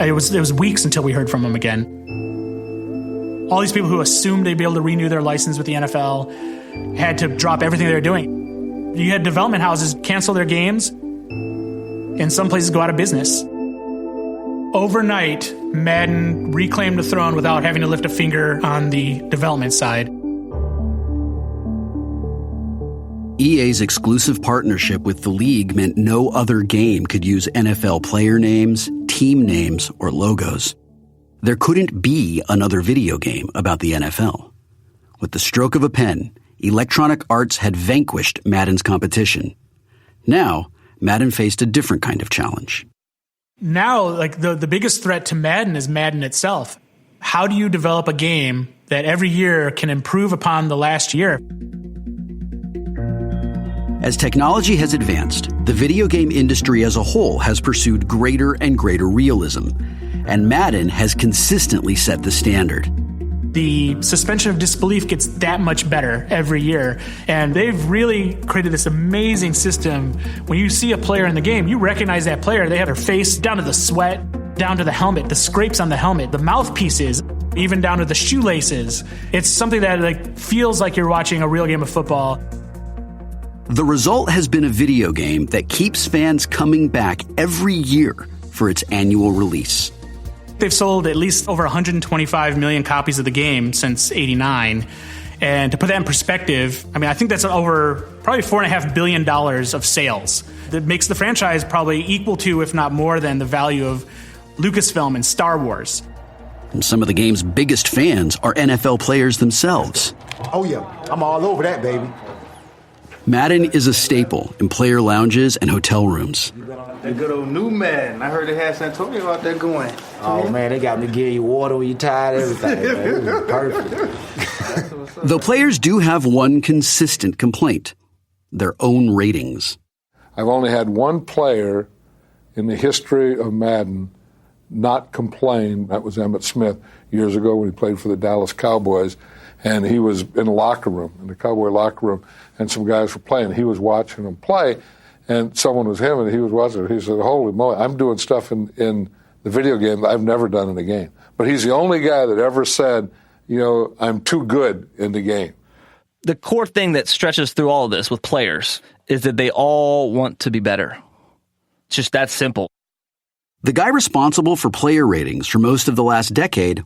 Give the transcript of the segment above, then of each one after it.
It was weeks until we heard from him again. All these people who assumed they'd be able to renew their license with the NFL had to drop everything they were doing. You had development houses cancel their games, and some places go out of business. Overnight, Madden reclaimed the throne without having to lift a finger on the development side. EA's exclusive partnership with the league meant no other game could use NFL player names, team names, or logos. There couldn't be another video game about the NFL. With the stroke of a pen, Electronic Arts had vanquished Madden's competition. Now, Madden faced a different kind of challenge. Now, like the biggest threat to Madden is Madden itself. How do you develop a game that every year can improve upon the last year? As technology has advanced, the video game industry as a whole has pursued greater and greater realism, and Madden has consistently set the standard. The suspension of disbelief gets that much better every year, and they've really created this amazing system. When you see a player in the game, you recognize that player. They have their face down to the sweat, down to the helmet, the scrapes on the helmet, the mouthpieces, even down to the shoelaces. It's something that feels like you're watching a real game of football. The result has been a video game that keeps fans coming back every year for its annual release. They've sold at least over 125 million copies of the game since '89. And to put that in perspective, I think that's over probably $4.5 billion of sales. That makes the franchise probably equal to, if not more than, the value of Lucasfilm and Star Wars. And some of the game's biggest fans are NFL players themselves. Oh yeah, I'm all over that, baby. Madden is a staple in player lounges and hotel rooms. That good old new Madden. I heard they had San Antonio out there going. Oh, man, they got me give you water when you're tired, everything. Man. It was perfect. Though players do have one consistent complaint, their own ratings. I've only had one player in the history of Madden not complain. That was Emmitt Smith years ago when he played for the Dallas Cowboys. And he was in the locker room, in the Cowboy locker room, and some guys were playing. He was watching them play, and someone was him, and he was watching. He said, holy moly, I'm doing stuff in the video game that I've never done in a game. But he's the only guy that ever said, I'm too good in the game. The core thing that stretches through all of this with players is that they all want to be better. It's just that simple. The guy responsible for player ratings for most of the last decade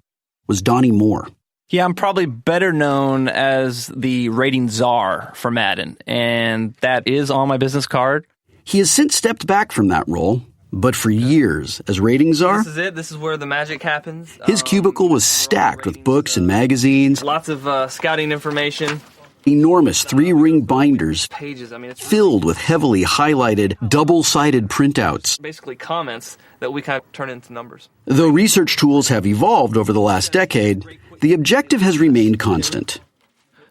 was Donnie Moore. Yeah, I'm probably better known as the rating czar for Madden, and that is on my business card. He has since stepped back from that role, but for years, as rating czar, this is it. This is where the magic happens. His cubicle was stacked with books and magazines, lots of scouting information, enormous 3-ring binders, pages. It's filled with heavily highlighted, double-sided printouts. Basically comments that we kind of turn into numbers. Though research tools have evolved over the last decade, the objective has remained constant.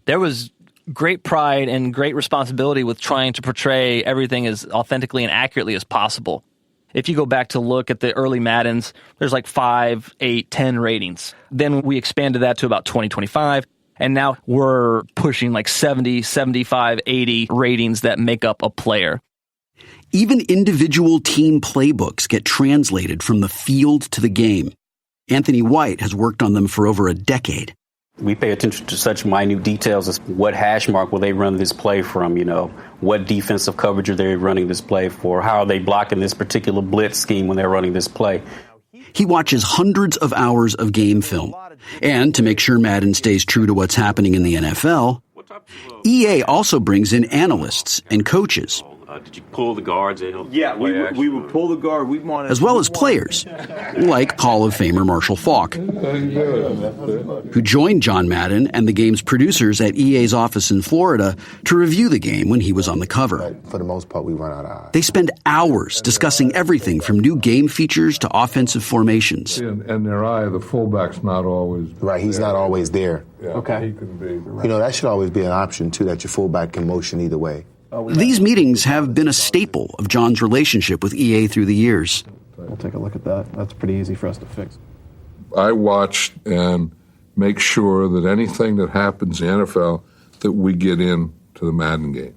There was great pride and great responsibility with trying to portray everything as authentically and accurately as possible. If you go back to look at the early Maddens, there's 5, 8, 10 ratings. Then we expanded that to about 20, 25, and now we're pushing 70, 75, 80 ratings that make up a player. Even individual team playbooks get translated from the field to the game. Anthony White has worked on them for over a decade. We pay attention to such minute details as what hash mark will they run this play from, what defensive coverage are they running this play for, how are they blocking this particular blitz scheme when they're running this play. He watches hundreds of hours of game film. And to make sure Madden stays true to what's happening in the NFL, EA also brings in analysts and coaches. Did you pull the guards in? Yeah, we would pull the guard. As well as players, like Hall of Famer Marshall Faulk, who joined John Madden and the game's producers at EA's office in Florida to review the game when he was on the cover. For the most part, we run out of eyes. They spend hours discussing everything from new game features to offensive formations. In their eye, the fullback's not always... Right, he's not always there. Yeah, okay. He can be... That should always be an option, too, that your fullback can motion either way. These meetings have been a staple of John's relationship with EA through the years. We'll take a look at that. That's pretty easy for us to fix. I watch and make sure that anything that happens in the NFL, that we get into the Madden game.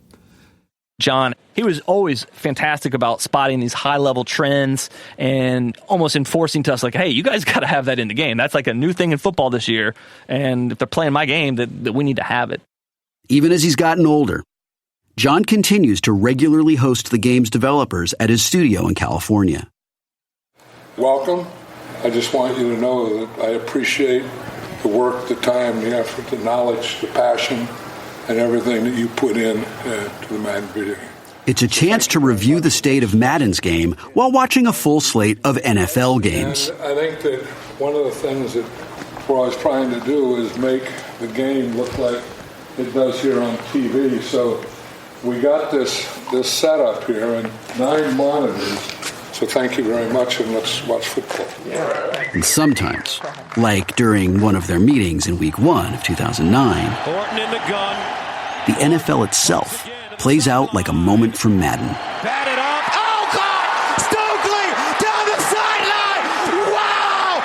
John, he was always fantastic about spotting these high-level trends and almost enforcing to us, like, hey, you guys got to have that in the game. That's like a new thing in football this year, and if they're playing my game, that we need to have it. Even as he's gotten older, John continues to regularly host the game's developers at his studio in California. Welcome. I just want you to know that I appreciate the work, the time, the effort, the knowledge, the passion, and everything that you put in to the Madden video game. It's a chance to review the state of Madden's game while watching a full slate of NFL games. And I think that one of the things that we're always trying to do is make the game look like it does here on TV. So we got this setup here and 9 monitors. So thank you very much, and let's watch football. And sometimes, like during one of their meetings in Week 1 of 2009, Horton in the gun. the NFL itself plays out like a moment from Madden. Batted up. Oh, God! Stokely down the sideline! Wow!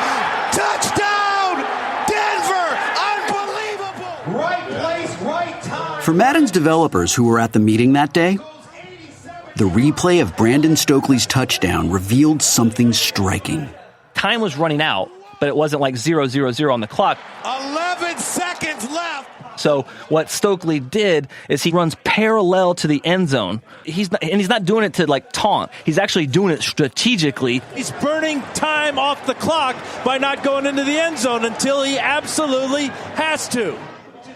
Touchdown! Denver! Unbelievable! Right place, right time. For Madden's developers who were at the meeting that day, the replay of Brandon Stokely's touchdown revealed something striking. Time was running out, but it wasn't like 0-0-0 on the clock. 11 seconds left. So what Stokely did is he runs parallel to the end zone. He's not doing it to like taunt. He's actually doing it strategically. He's burning time off the clock by not going into the end zone until he absolutely has to.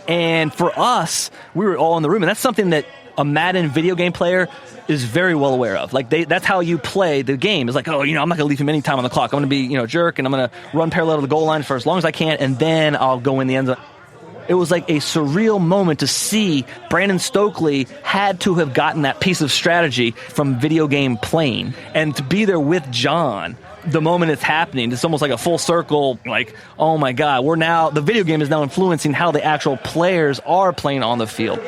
And for us, we were all in the room, and that's something that a Madden video game player is very well aware of. Like that's how you play the game. It's like, I'm not going to leave him any time on the clock. I'm going to be, a jerk, and I'm going to run parallel to the goal line for as long as I can, and then I'll go in the end zone. It was like a surreal moment to see Brandon Stokely had to have gotten that piece of strategy from video game playing, and to be there with John the moment it's happening. It's almost like a full circle, like, oh my God, the video game is now influencing how the actual players are playing on the field.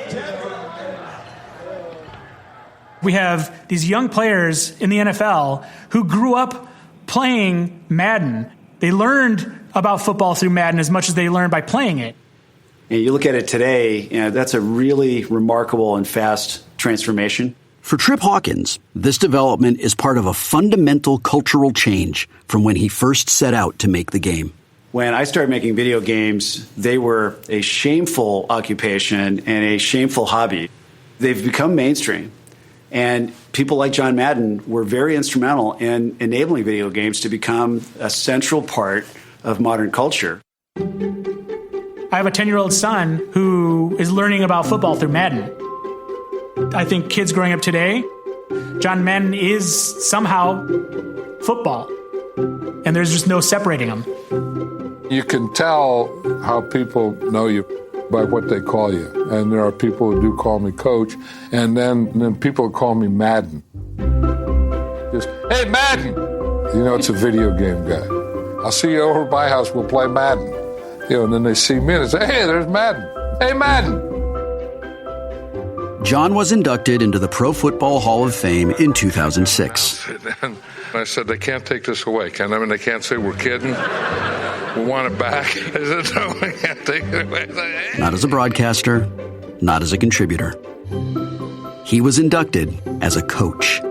We have these young players in the NFL who grew up playing Madden. They learned about football through Madden as much as they learned by playing it. And you look at it today, that's a really remarkable and fast transformation. For Trip Hawkins, this development is part of a fundamental cultural change from when he first set out to make the game. When I started making video games, they were a shameful occupation and a shameful hobby. They've become mainstream. And people like John Madden were very instrumental in enabling video games to become a central part of modern culture. I have a 10-year-old son who is learning about football through Madden. I think kids growing up today, John Madden is somehow football, and there's just no separating them. You can tell how people know you by what they call you. And there are people who do call me coach, and then people call me Madden. Just, hey, Madden! It's a video game guy. I'll see you over at my house, we'll play Madden. And then they see me and they say, hey, there's Madden. Hey, Madden! John was inducted into the Pro Football Hall of Fame in 2006. And I said, they can't take this away, can they? I mean, they can't say we're kidding. We want it back. I said, no, we can't take it away. Said, hey. Not as a broadcaster, not as a contributor. He was inducted as a coach.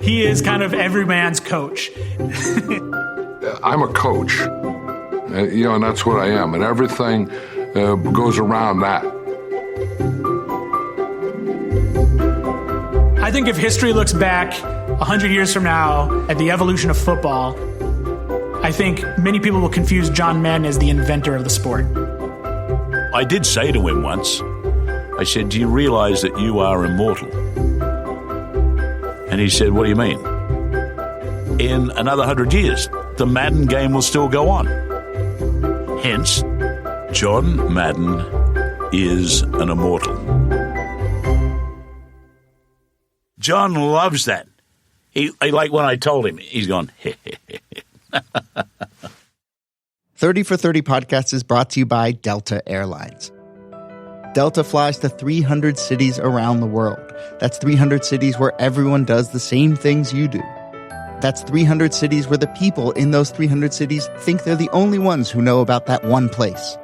He is kind of every man's coach. I'm a coach, and that's what I am, and everything goes around that. I think if history looks back 100 years from now at the evolution of football, I think many people will confuse John Madden as the inventor of the sport. I did say to him once, I said, do you realize that you are immortal? And he said, what do you mean? In another 100 years, the Madden game will still go on. Hence, John Madden is an immortal. John loves that. He like when I told him, he's gone, 30 for 30 podcast is brought to you by Delta Airlines. Delta flies to 300 cities around the world. That's 300 cities where everyone does the same things you do. That's 300 cities where the people in those 300 cities think they're the only ones who know about that one place.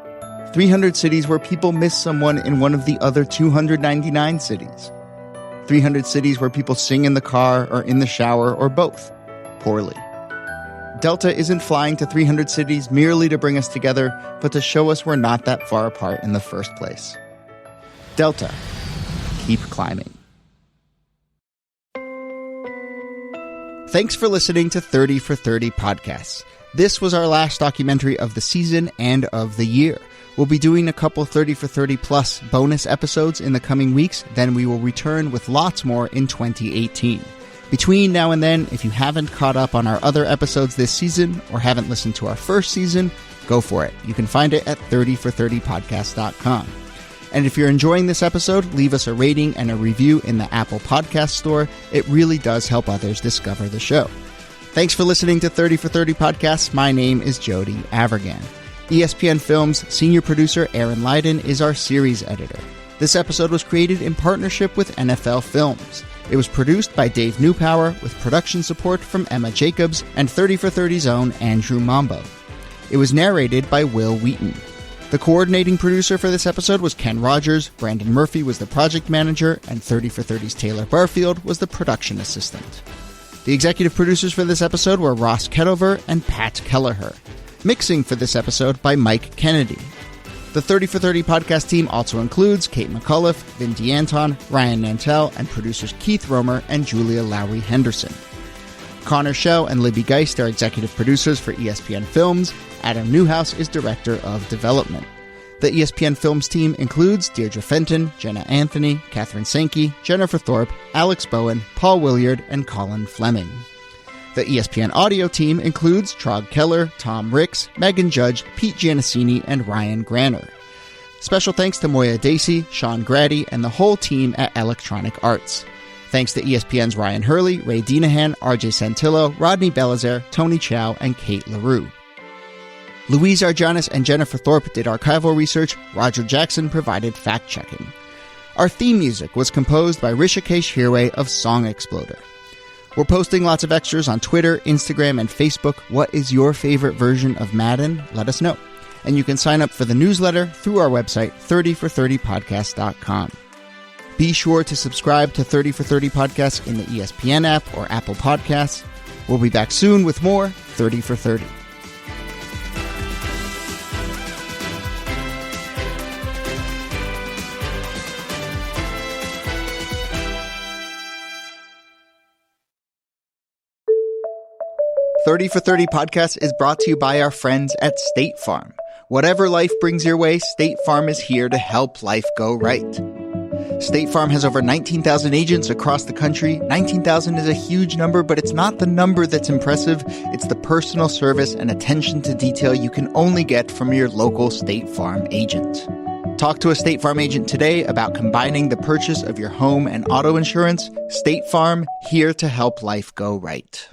300 cities where people miss someone in one of the other 299 cities. 300 cities where people sing in the car or in the shower or both, poorly. Delta isn't flying to 300 cities merely to bring us together, but to show us we're not that far apart in the first place. Delta, keep climbing. Thanks for listening to 30 for 30 podcasts. This was our last documentary of the season and of the year. We'll be doing a couple 30 for 30 plus bonus episodes in the coming weeks, then we will return with lots more in 2018. Between now and then, if you haven't caught up on our other episodes this season or haven't listened to our first season, go for it. You can find it at 30for30podcast.com. And if you're enjoying this episode, leave us a rating and a review in the Apple Podcast Store. It really does help others discover the show. Thanks for listening to 30 for 30 Podcasts. My name is Jody Avirgan. ESPN Films senior producer Aaron Leiden is our series editor. This episode was created in partnership with NFL Films. It was produced by Dave Newpower with production support from Emma Jacobs and 30 for 30's own Andrew Mambo. It was narrated by Will Wheaton. The coordinating producer for this episode was Ken Rogers, Brandon Murphy was the project manager, and 30 for 30's Taylor Barfield was the production assistant. The executive producers for this episode were Ross Kedover and Pat Kelleher. Mixing for this episode by Mike Kennedy. The 30 for 30 podcast team also includes Kate McCullough, Vin DeAnton, Ryan Nantel, and producers Keith Romer and Julia Lowry Henderson. Connor Schell and Libby Geist are executive producers for ESPN Films. Adam Newhouse is director of development. The ESPN Films team includes Deirdre Fenton, Jenna Anthony, Catherine Sankey, Jennifer Thorpe, Alex Bowen, Paul Williard, and Colin Fleming. The ESPN Audio team includes Trog Keller, Tom Ricks, Megan Judge, Pete Giannassini, and Ryan Granner. Special thanks to Moya Dacey, Sean Grady, and the whole team at Electronic Arts. Thanks to ESPN's Ryan Hurley, Ray Dinahan, RJ Santillo, Rodney Belizaire, Tony Chow, and Kate LaRue. Louise Arjanis and Jennifer Thorpe did archival research. Roger Jackson provided fact-checking. Our theme music was composed by Rishikesh Hirway of Song Exploder. We're posting lots of extras on Twitter, Instagram, and Facebook. What is your favorite version of Madden? Let us know. And you can sign up for the newsletter through our website, 30for30podcast.com. Be sure to subscribe to 30 for 30 Podcasts in the ESPN app or Apple Podcasts. We'll be back soon with more 30 for 30. "30 for 30 Podcast is brought to you by our friends at State Farm. Whatever life brings your way, State Farm is here to help life go right. State Farm has over 19,000 agents across the country. 19,000 is a huge number, but it's not the number that's impressive. It's the personal service and attention to detail you can only get from your local State Farm agent. Talk to a State Farm agent today about combining the purchase of your home and auto insurance. State Farm, here to help life go right."